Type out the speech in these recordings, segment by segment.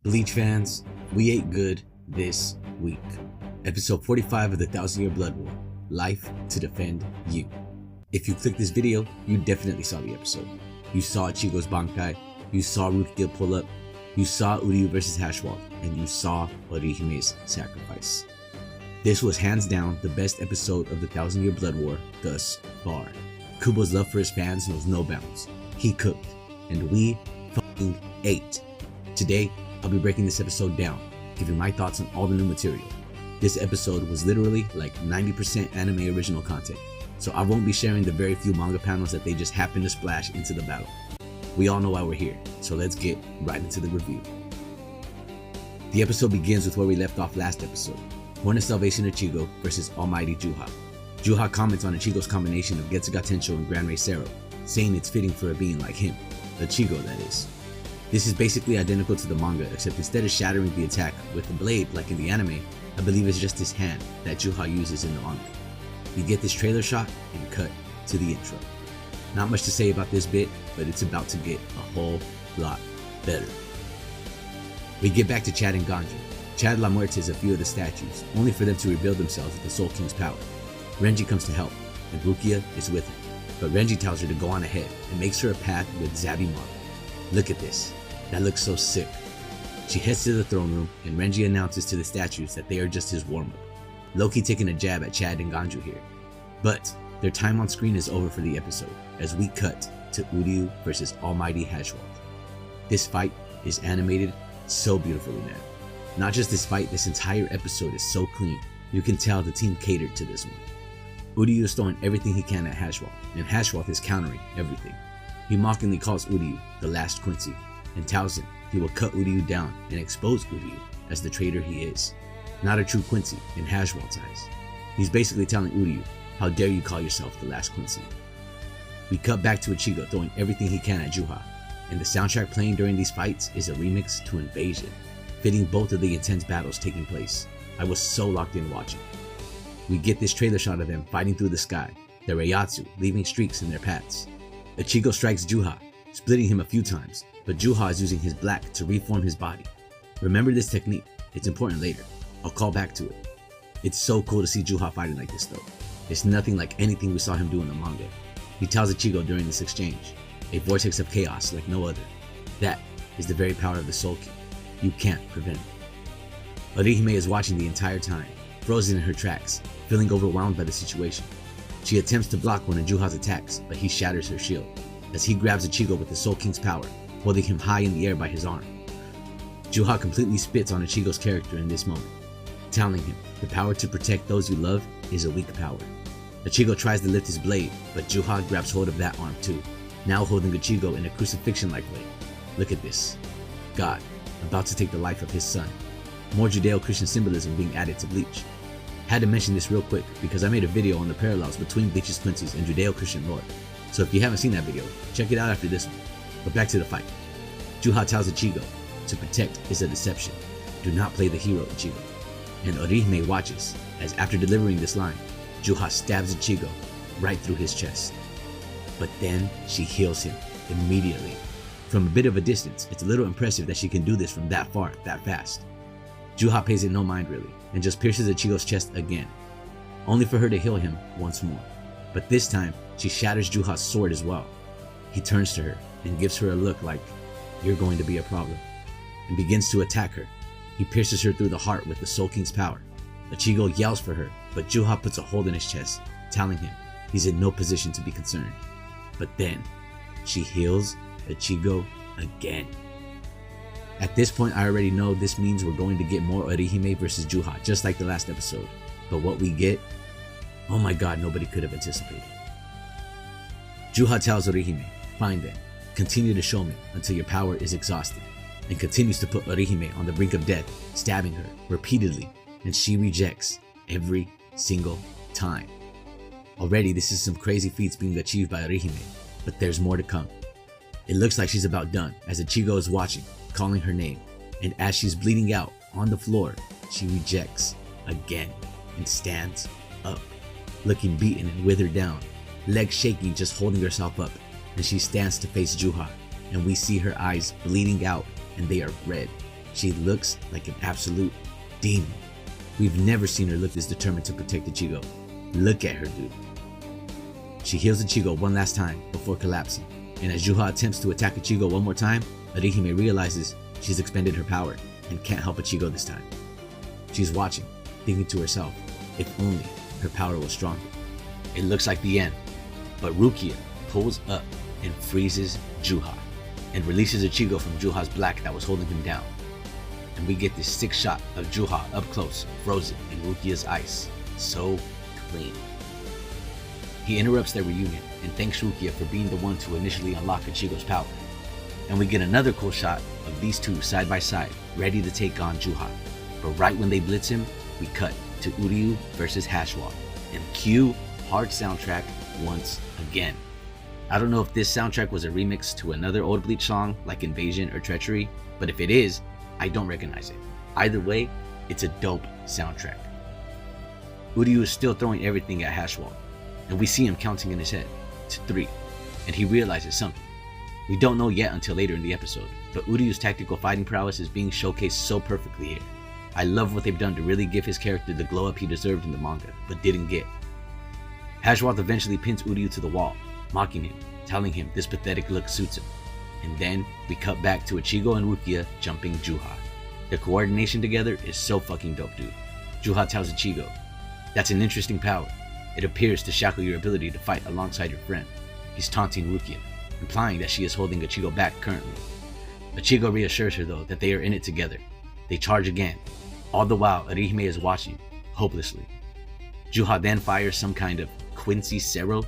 Bleach fans, we ate good this week. Episode 45 of the 1,000-Year Blood War, Life to Defend You. If you clicked this video, you definitely saw the episode. You saw ICHIGO'S BANKAI, you saw Rukia pull up, you saw Uryu versus Hashwald, and you saw ORIHIME'S sacrifice. This was hands down the best episode of the 1,000-Year Blood War thus far. Kubo's love for his fans knows no bounds. He cooked, and we fucking ate. Today, I'll be breaking this episode down, giving my thoughts on all the new material. This episode was literally like 90% anime original content, so I won't be sharing the very few manga panels that they just happened to splash into the battle. We all know why we're here, so let's get right into the review. The episode begins with where we left off last episode. Horn of Salvation Ichigo versus Almighty Juha. Juha comments on Ichigo's combination of Getsuga Tensho and Gran Rey Sero, saying it's fitting for a being like him, Ichigo that is. This is basically identical to the manga, except instead of shattering the attack with the blade like in the anime, I believe it's just his hand that Juha uses in the manga. We get this trailer shot and cut to the intro. Not much to say about this bit, but it's about to get a whole lot better. We get back to Chad and Ganju. Chad La Muertes a few of the statues, only for them to rebuild themselves with the Soul King's power. Renji comes to help, and Rukia is with him, but Renji tells her to go on ahead and makes her a path with Zabi Marble. Look at this, that looks so sick. She heads to the throne room, and Renji announces to the statues that they are just his warm-up. Loki taking a jab at Chad and Ganju here. But their time on screen is over for the episode, as we cut to Uryu versus Almighty Hashwald. This fight is animated so beautifully, man. Not just this fight, this entire episode is so clean. You can tell the team catered to this one. Uryu is throwing everything he can at Hashwald, and Hashwald is countering everything. He mockingly calls Uryu the last Quincy, and tells him he will cut Uryu down and expose Uryu as the traitor he is. Not a true Quincy in Hashwald's eyes. He's basically telling Uryu, how dare you call yourself the last Quincy. We cut back to Ichigo throwing everything he can at Juha, and the soundtrack playing during these fights is a remix to Invasion, fitting both of the intense battles taking place. I was so locked in watching. We get this trailer shot of them fighting through the sky, the Reiatsu leaving streaks in their paths. Ichigo strikes Juha, splitting him a few times, but Juha is using his black to reform his body. Remember this technique, it's important later. I'll call back to it. It's so cool to see Juha fighting like this though. It's nothing like anything we saw him do in the manga. He tells Ichigo during this exchange, a vortex of chaos like no other. That is the very power of the Soul King. You can't prevent it. Orihime is watching the entire time, frozen in her tracks, feeling overwhelmed by the situation. She attempts to block one of Juha's attacks, but he shatters her shield, as he grabs Ichigo with the Soul King's power, holding him high in the air by his arm. Juha completely spits on Ichigo's character in this moment, telling him the power to protect those you love is a weak power. Ichigo tries to lift his blade, but Juha grabs hold of that arm too, now holding Ichigo in a crucifixion-like way. Look at this. God, about to take the life of his son. More Judeo-Christian symbolism being added to Bleach. Had to mention this real quick because I made a video on the parallels between Bleach's Quincy's and Judeo-Christian lore. So if you haven't seen that video, check it out after this one. But back to the fight. Juha tells Ichigo, to protect is a deception. Do not play the hero, Ichigo. And Orihime watches, as after delivering this line, Juha stabs Ichigo right through his chest. But then she heals him immediately. From a bit of a distance, it's a little impressive that she can do this from that far, that fast. Juha pays it no mind really, and just pierces Ichigo's chest again, only for her to heal him once more. But this time, she shatters Juha's sword as well. He turns to her and gives her a look like, you're going to be a problem, and begins to attack her. He pierces her through the heart with the Soul King's power. Ichigo yells for her, but Juha puts a hold in his chest, telling him he's in no position to be concerned. But then, she heals Ichigo again. At this point, I already know this means we're going to get more Orihime versus Juha, just like the last episode. But what we get, oh my god, nobody could have anticipated. Juha tells Orihime, fine then, continue to show me until your power is exhausted, and continues to put Orihime on the brink of death, stabbing her repeatedly, and she rejects every single time. Already, this is some crazy feats being achieved by Orihime, but there's more to come. It looks like she's about done, as Ichigo is watching, calling her name, and as she's bleeding out on the floor, she rejects again and stands up, looking beaten and withered down, legs shaking, just holding herself up, and she stands to face Juha, and we see her eyes bleeding out and they are red. She looks like an absolute demon. We've never seen her look this determined to protect Ichigo. Look at her, dude. She heals Ichigo one last time before collapsing, and as Juha attempts to attack Ichigo one more time, Orihime realizes she's expended her power and can't help Ichigo this time. She's watching, thinking to herself, if only her power was stronger. It looks like the end, but Rukia pulls up and freezes Juha and releases Ichigo from Juha's black that was holding him down. And we get this sick shot of Juha up close, frozen in Rukia's ice. So clean. He interrupts their reunion and thanks Rukia for being the one to initially unlock Ichigo's power. And we get another cool shot of these two side by side, ready to take on Juha. But right when they blitz him, we cut to Uryu versus Hashwall, and cue hard soundtrack once again. I don't know if this soundtrack was a remix to another old Bleach song like Invasion or Treachery, but if it is, I don't recognize it. Either way, it's a dope soundtrack. Uryu is still throwing everything at Hashwall, and we see him counting in his head to 3, and he realizes something. We don't know yet until later in the episode, but Uryu's tactical fighting prowess is being showcased so perfectly here. I love what they've done to really give his character the glow up he deserved in the manga, but didn't get. Hashwall eventually pins Uryu to the wall, mocking him, telling him this pathetic look suits him. And then we cut back to Ichigo and Rukia jumping Juha. The coordination together is so fucking dope, dude. Juha tells Ichigo, "That's an interesting power. It appears to shackle your ability to fight alongside your friend." He's taunting Rukia, implying that she is holding Ichigo back currently. Ichigo reassures her though that they are in it together. They charge again. All the while, Orihime is watching, hopelessly. Juha then fires some kind of Quincy Cero.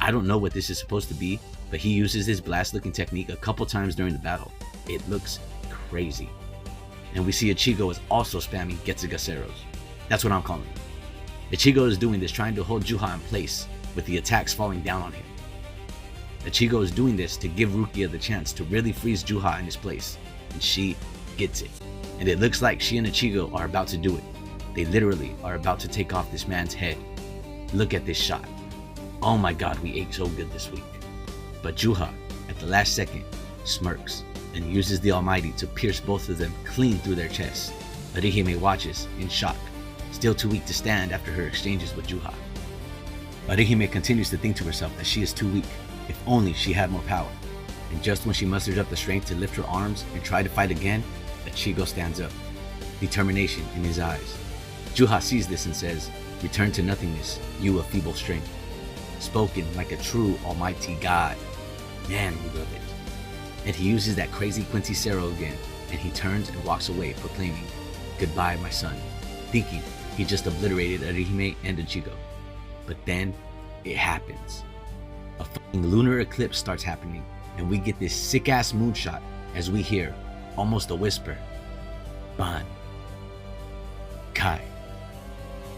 I don't know what this is supposed to be, but he uses his blast-looking technique a couple times during the battle. It looks crazy. And we see Ichigo is also spamming Getsuga Ceros. That's what I'm calling it. Ichigo is doing this trying to hold Juha in place, with the attacks falling down on him. Ichigo is doing this to give Rukia the chance to really freeze Juha in his place, and she gets it. And it looks like she and Ichigo are about to do it. They literally are about to take off this man's head. Look at this shot. Oh my god, we ate so good this week. But Juha, at the last second, smirks and uses the Almighty to pierce both of them clean through their chests. Orihime watches in shock, still too weak to stand after her exchanges with Juha. Orihime continues to think to herself that she is too weak, if only she had more power. And just when she musters up the strength to lift her arms and try to fight again, Ichigo stands up, determination in his eyes. Juha sees this and says, "Return to nothingness, you of feeble strength." Spoken like a true almighty god. Man, we love it. And he uses that crazy Quincy Cero again, and he turns and walks away proclaiming, "Goodbye, my son," thinking he just obliterated Orihime and Ichigo. But then, it happens. A fucking lunar eclipse starts happening, and we get this sick-ass moonshot as we hear, almost a whisper, "Bankai."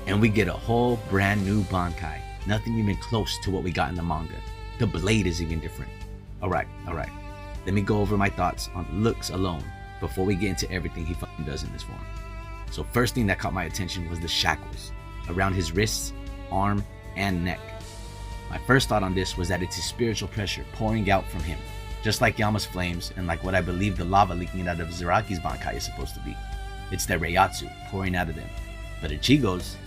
And we get a whole brand new Bankai. Nothing even close to what we got in the manga. The blade is even different. Alright. Let me go over my thoughts on looks alone before we get into everything he fucking does in this form. So first thing that caught my attention was the shackles around his wrists, arm, and neck. My first thought on this was that it's his spiritual pressure pouring out from him, just like Yama's flames and like what I believe the lava leaking out of Zaraki's Bankai is supposed to be. It's their Reiatsu pouring out of them. But Ichigo's,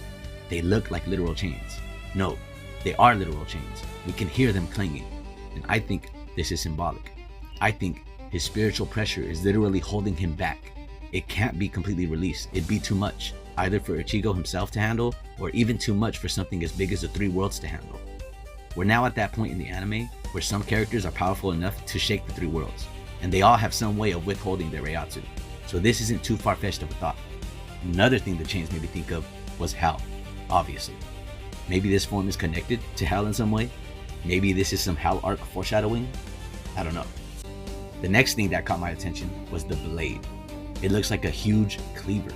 they look like literal chains. No, they are literal chains. We can hear them clanging. And I think this is symbolic. I think his spiritual pressure is literally holding him back. It can't be completely released. It'd be too much, either for Ichigo himself to handle, or even too much for something as big as the three worlds to handle. We're now at that point in the anime where some characters are powerful enough to shake the three worlds, and they all have some way of withholding their Reiatsu. So this isn't too far-fetched of a thought. Another thing the chains made me think of was hell, obviously. Maybe this form is connected to hell in some way. Maybe this is some hell arc foreshadowing. I don't know. The next thing that caught my attention was the blade. It looks like a huge cleaver.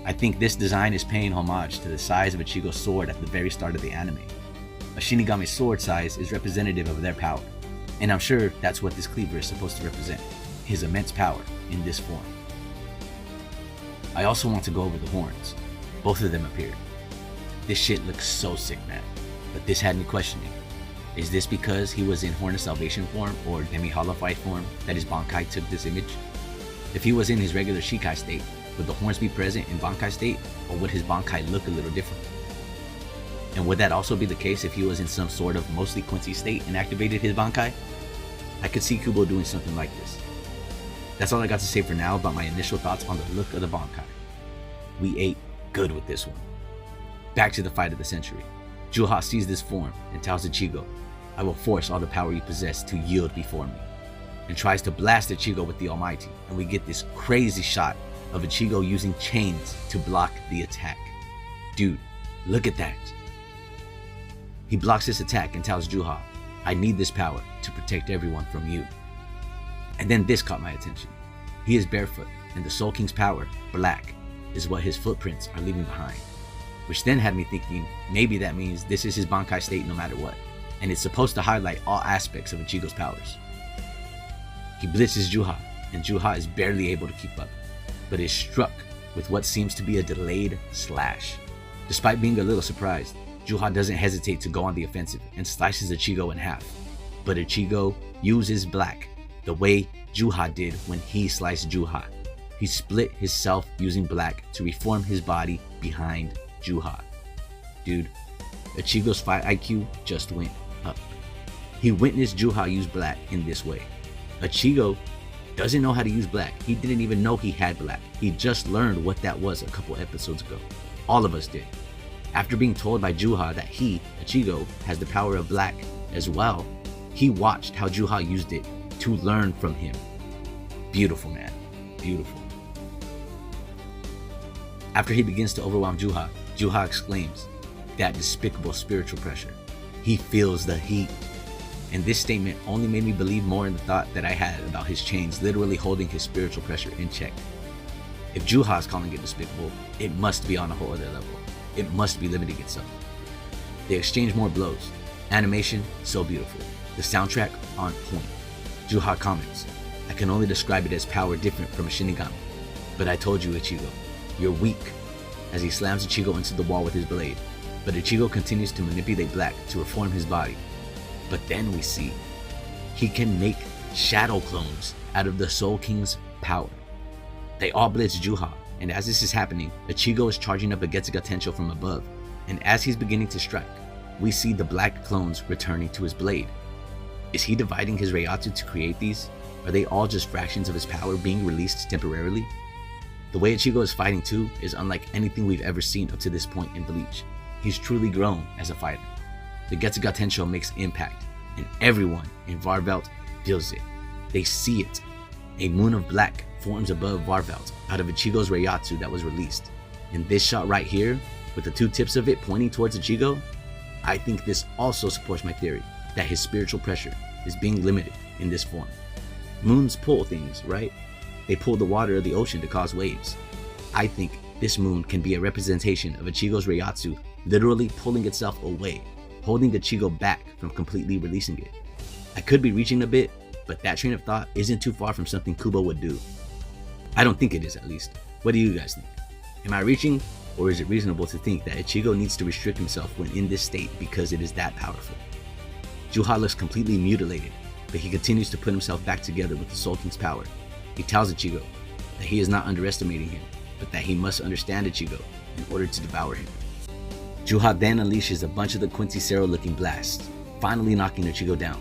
I think this design is paying homage to the size of Ichigo's sword at the very start of the anime. A Shinigami sword size is representative of their power, and I'm sure that's what this cleaver is supposed to represent, his immense power in this form. I also want to go over the horns. Both of them appeared. This shit looks so sick, man, but this had me questioning. Is this because he was in Horn of Salvation form or Demi-Holophite form that his Bankai took this image? If he was in his regular Shikai state, would the horns be present in Bankai state, or would his Bankai look a little different? And would that also be the case if he was in some sort of mostly Quincy state and activated his Bankai? I could see Kubo doing something like this. That's all I got to say for now about my initial thoughts on the look of the Bankai. We ate good with this one. Back to the fight of the century. Juha sees this form and tells Ichigo, "I will force all the power you possess to yield before me," and tries to blast Ichigo with the Almighty, and we get this crazy shot of Ichigo using chains to block the attack. Dude, look at that. He blocks this attack and tells Juha, "I need this power to protect everyone from you." And then this caught my attention. He is barefoot, and the Soul King's power, black, is what his footprints are leaving behind. Which then had me thinking, maybe that means this is his Bankai state no matter what, and it's supposed to highlight all aspects of Ichigo's powers. He blitzes Juha, and Juha is barely able to keep up, but is struck with what seems to be a delayed slash. Despite being a little surprised, Juha doesn't hesitate to go on the offensive and slices Ichigo in half. But Ichigo uses black the way Juha did when he sliced Juha. He split himself using black to reform his body behind Juha. Dude, Ichigo's fight IQ just went up. He witnessed Juha use black in this way. Ichigo doesn't know how to use black. He didn't even know he had black. He just learned what that was a couple episodes ago. All of us did. After being told by Juha that he, Ichigo, has the power of black as well, he watched how Juha used it to learn from him. Beautiful, man. Beautiful. After he begins to overwhelm Juha, Juha exclaims, "That despicable spiritual pressure. He feels the heat." And this statement only made me believe more in the thought that I had about his chains literally holding his spiritual pressure in check. If Juha is calling it despicable, it must be on a whole other level. It must be limiting itself. They exchange more blows. Animation, so beautiful. The soundtrack, on point. Juha comments, "I can only describe it as power different from a Shinigami. But I told you, Ichigo, you're weak," as he slams Ichigo into the wall with his blade. But Ichigo continues to manipulate black to reform his body. But then we see, he can make shadow clones out of the Soul King's power. They all blitz Juha, and as this is happening, Ichigo is charging up a Getsuga Tensho from above, and as he's beginning to strike, we see the black clones returning to his blade. Is he dividing his Reiatsu to create these? Are they all just fractions of his power being released temporarily? The way Ichigo is fighting too is unlike anything we've ever seen up to this point in Bleach. He's truly grown as a fighter. The Getsuga Tensho makes impact, and everyone in Varvelt feels it. They see it. A moon of black forms above Varvelt out of Ichigo's Reiatsu that was released. And this shot right here, with the two tips of it pointing towards Ichigo, I think this also supports my theory that his spiritual pressure is being limited in this form. Moons pull things, right? They pull the water of the ocean to cause waves. I think this moon can be a representation of Ichigo's Reiatsu literally pulling itself away, holding Ichigo back from completely releasing it. I could be reaching a bit, but that train of thought isn't too far from something Kubo would do. I don't think it is, at least. What do you guys think? Am I reaching, or is it reasonable to think that Ichigo needs to restrict himself when in this state because it is that powerful? Juha looks completely mutilated, but he continues to put himself back together with the Soul King's power. He tells Ichigo that he is not underestimating him, but that he must understand Ichigo in order to devour him. Juha then unleashes a bunch of the Quincy Cero looking blasts, finally knocking Ichigo down.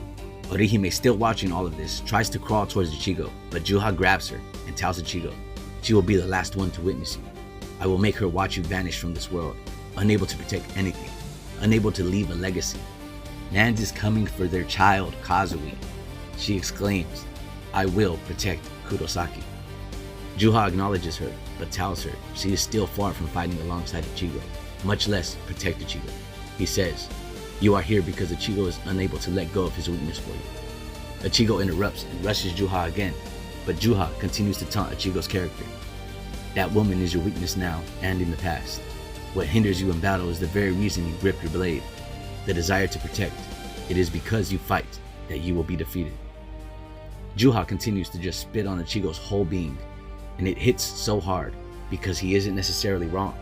Orihime, still watching all of this, tries to crawl towards Ichigo, but Juha grabs her and tells Ichigo, "She will be the last one to witness you. I will make her watch you vanish from this world, unable to protect anything, unable to leave a legacy. Nans is coming for their child, Kazui." She exclaims, "I will protect Kurosaki." Juha acknowledges her, but tells her she is still far from fighting alongside Ichigo, much less protect Ichigo. He says, "You are here because Ichigo is unable to let go of his weakness for you." Ichigo interrupts and rushes Juha again, but Juha continues to taunt Ichigo's character. "That woman is your weakness now and in the past. What hinders you in battle is the very reason you grip your blade, the desire to protect. It is because you fight that you will be defeated." Juha continues to just spit on Ichigo's whole being, and it hits so hard because he isn't necessarily wrong.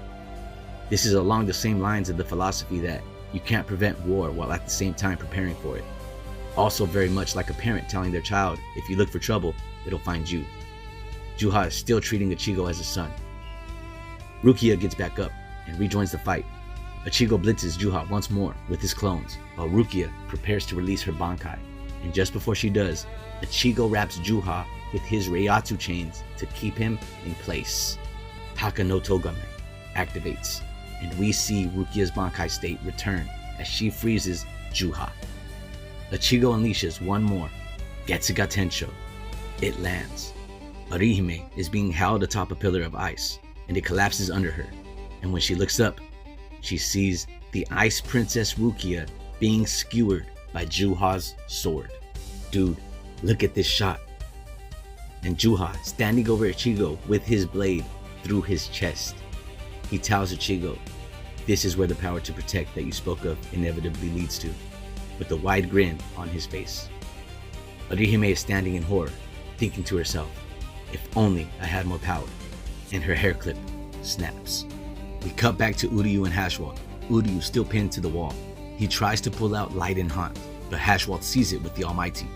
This is along the same lines of the philosophy that you can't prevent war while at the same time preparing for it. Also very much like a parent telling their child, if you look for trouble, it'll find you. Juha is still treating Ichigo as a son. Rukia gets back up and rejoins the fight. Ichigo blitzes Juha once more with his clones, while Rukia prepares to release her Bankai. And just before she does, Ichigo wraps Juha with his Reiatsu chains to keep him in place. Haka no Togame activates, and we see Rukia's Bankai state return as she freezes Juha. Ichigo unleashes one more, Getsuga Tensho. It lands. Orihime is being held atop a pillar of ice, and it collapses under her. And when she looks up, she sees the Ice Princess Rukia being skewered by Juha's sword. Dude, look at this shot. And Juha standing over Ichigo with his blade through his chest. He tells Ichigo, this is where the power to protect that you spoke of inevitably leads to, with a wide grin on his face. Orihime is standing in horror, thinking to herself, if only I had more power. And her hair clip snaps. We cut back to Uryu and Hashwalt. Uryu still pinned to the wall. He tries to pull out Light and Haunt, but Hashwalt sees it with the Almighty.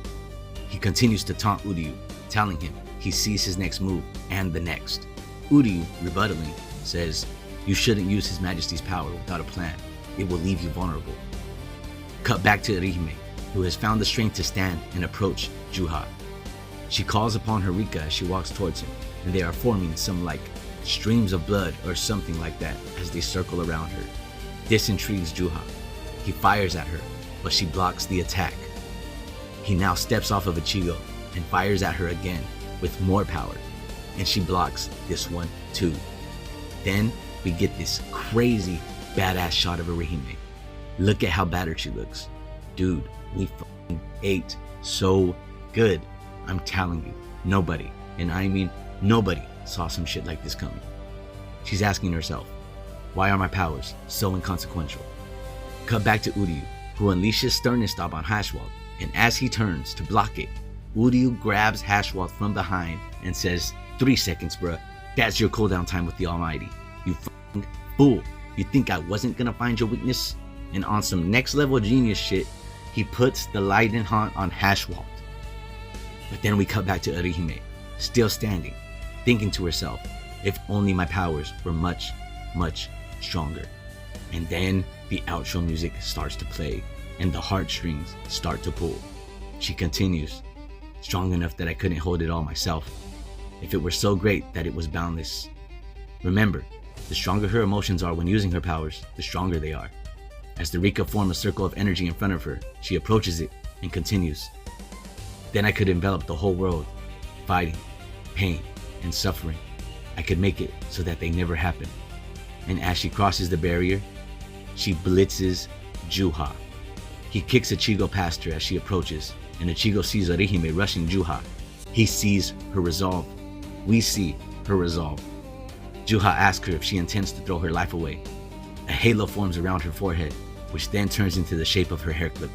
He continues to taunt Uryu, telling him he sees his next move and the next. Uryu, rebuttaling, says, you shouldn't use His Majesty's power without a plan. It will leave you vulnerable. Cut back to Orihime, who has found the strength to stand and approach Juha. She calls upon her Rika as she walks towards him, and they are forming some like streams of blood or something like that as they circle around her. This intrigues Juha. He fires at her, but she blocks the attack. He now steps off of Ichigo and fires at her again with more power, and she blocks this one too. Then we get this crazy badass shot of Orihime. Look at how battered she looks. Dude, we fucking ate so good. I'm telling you, nobody, and I mean nobody, saw some shit like this coming. She's asking herself, why are my powers so inconsequential? Cut back to Uryu, who unleashes Sternness Stomp on Hashwalt, and as he turns to block it, Uryu grabs Hashwalt from behind and says, 3 seconds bruh, that's your cooldown time with the Almighty. You fucking fool, you think I wasn't gonna find your weakness? And on some next level genius shit, he puts the Light and Haunt on Hashwalt. But then we cut back to Orihime, still standing, thinking to herself, if only my powers were much, much stronger. And then the outro music starts to play and the heartstrings start to pull. She continues, strong enough that I couldn't hold it all myself. If it were so great that it was boundless. Remember, the stronger her emotions are when using her powers, the stronger they are. As the Rika form a circle of energy in front of her, she approaches it and continues. Then I could envelop the whole world, fighting, pain, and suffering. I could make it so that they never happen. And as she crosses the barrier, she blitzes Juha. He kicks Ichigo past her as she approaches, and Ichigo sees Orihime rushing Juha. He sees her resolve. We see her resolve. Juha asks her if she intends to throw her life away. A halo forms around her forehead, which then turns into the shape of her hair clip,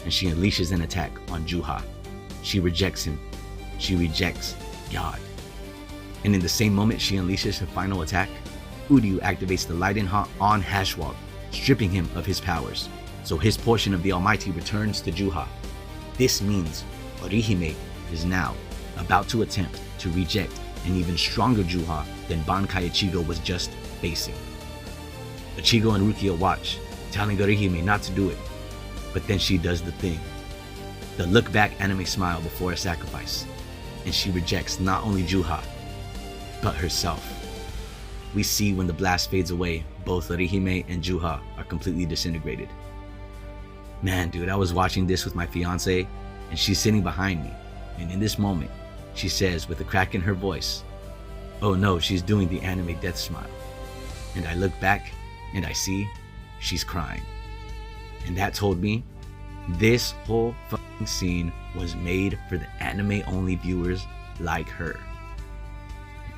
and she unleashes an attack on Juha. She rejects him. She rejects God. And in the same moment she unleashes her final attack, Uryu activates the Light and Haunt on Hashwalt, stripping him of his powers, so his portion of the Almighty returns to Juha. This means Orihime is now about to attempt to reject an even stronger Juha than Bankai Ichigo was just facing. Ichigo and Rukia watch, telling Orihime not to do it, but then she does the thing. The look back anime smile before a sacrifice, and she rejects not only Juha, but herself. We see when the blast fades away, both Orihime and Juha are completely disintegrated. Man, dude, I was watching this with my fiance, and she's sitting behind me, and in this moment, she says with a crack in her voice, oh no, she's doing the anime death smile. And I look back, and I see she's crying. And that told me this whole fucking scene was made for the anime-only viewers like her.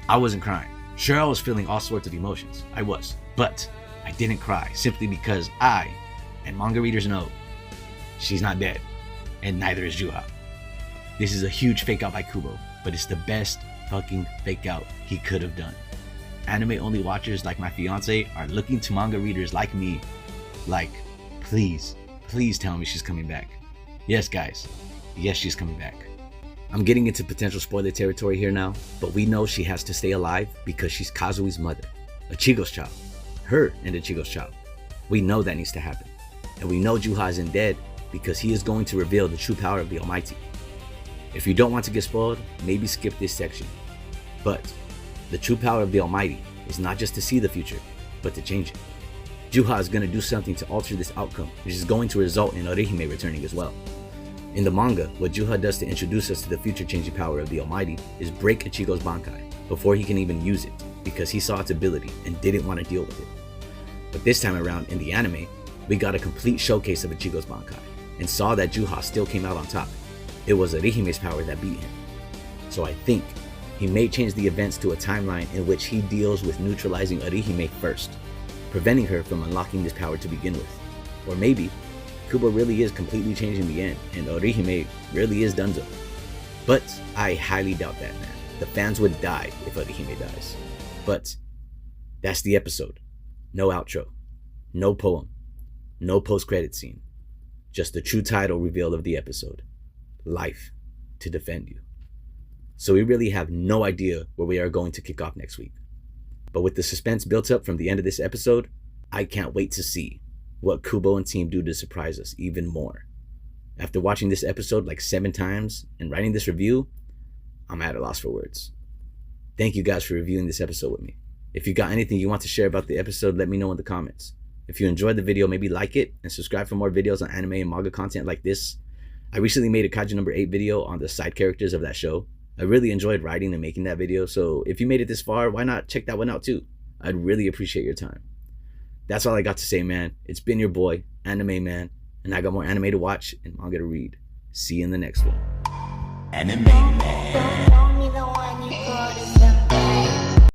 I wasn't crying. Sure, I was feeling all sorts of emotions. I was. But I didn't cry simply because I, and manga readers know, she's not dead. And neither is Juha. This is a huge fake out by Kubo, but it's the best fucking fake out he could have done. Anime-only watchers like my fiance are looking to manga readers like me, like, please, please tell me she's coming back. Yes, guys. Yes, she's coming back. I'm getting into potential spoiler territory here now, but we know she has to stay alive because she's Kazui's mother, Ichigo's child. Her and Ichigo's child. We know that needs to happen. And we know Juha isn't dead because he is going to reveal the true power of the Almighty. If you don't want to get spoiled, maybe skip this section. But the true power of the Almighty is not just to see the future, but to change it. Juha is going to do something to alter this outcome, which is going to result in Orihime returning as well. In the manga, what Juha does to introduce us to the future changing power of the Almighty is break Ichigo's Bankai before he can even use it, because he saw its ability and didn't want to deal with it. But this time around in the anime, we got a complete showcase of Ichigo's Bankai and saw that Juha still came out on top. It was Orihime's power that beat him. So I think he may change the events to a timeline in which he deals with neutralizing Orihime first, preventing her from unlocking this power to begin with. Or maybe Kubo really is completely changing the end and Orihime really is donezo. But I highly doubt that, man. The fans would die if Orihime dies. But that's the episode. No outro, no poem, no post-credit scene. Just the true title reveal of the episode. Life to defend you. So we really have no idea where we are going to kick off next week. But with the suspense built up from the end of this episode, I can't wait to see what Kubo and team do to surprise us even more. After watching this episode like 7 times and writing this review, I'm at a loss for words. Thank you guys for reviewing this episode with me. If you got anything you want to share about the episode, let me know in the comments. If you enjoyed the video, maybe like it and subscribe for more videos on anime and manga content like this. I recently made a Kaiju number 8 video on the side characters of that show. I really enjoyed writing and making that video, so if you made it this far, why not check that one out too? I'd really appreciate your time. That's all I got to say, man. It's been your boy, Anime Man, and I got more anime to watch and manga to read. See you in the next one. Anime Man.